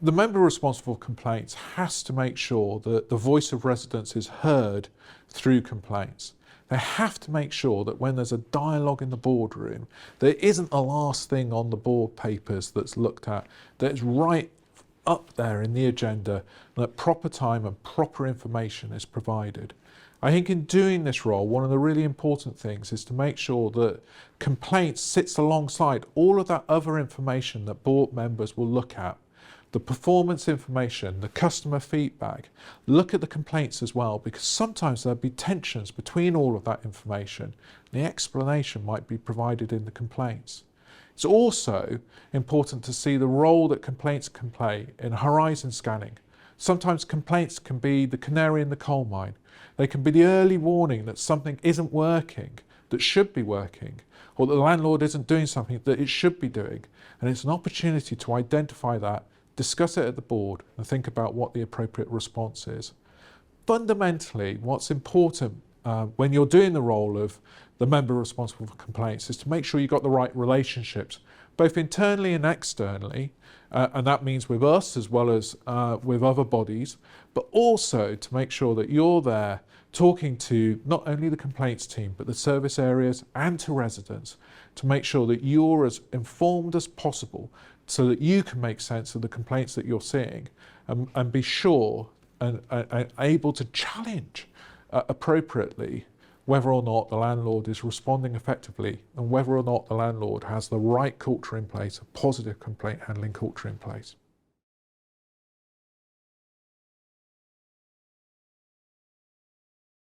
The member responsible for complaints has to make sure that the voice of residents is heard through complaints. They have to make sure that when there's a dialogue in the boardroom, there isn't the last thing on the board papers that's looked at, that it's right up there in the agenda, and that proper time and proper information is provided. I think in doing this role, one of the really important things is to make sure that complaints sits alongside all of that other information that board members will look at. The performance information, the customer feedback, look at the complaints as well, because sometimes there'll be tensions between all of that information. The explanation might be provided in the complaints. It's also important to see the role that complaints can play in horizon scanning. Sometimes complaints can be the canary in the coal mine. They can be the early warning that something isn't working, that should be working, or that the landlord isn't doing something that it should be doing. And it's an opportunity to identify that, discuss it at the board, and think about what the appropriate response is. Fundamentally, what's important when you're doing the role of the member responsible for complaints is to make sure you've got the right relationships, both internally and externally, and that means with us as well as with other bodies, but also to make sure that you're there talking to not only the complaints team, but the service areas and to residents, to make sure that you're as informed as possible so that you can make sense of the complaints that you're seeing and be sure and able to challenge appropriately whether or not the landlord is responding effectively and whether or not the landlord has the right culture in place, a positive complaint handling culture in place.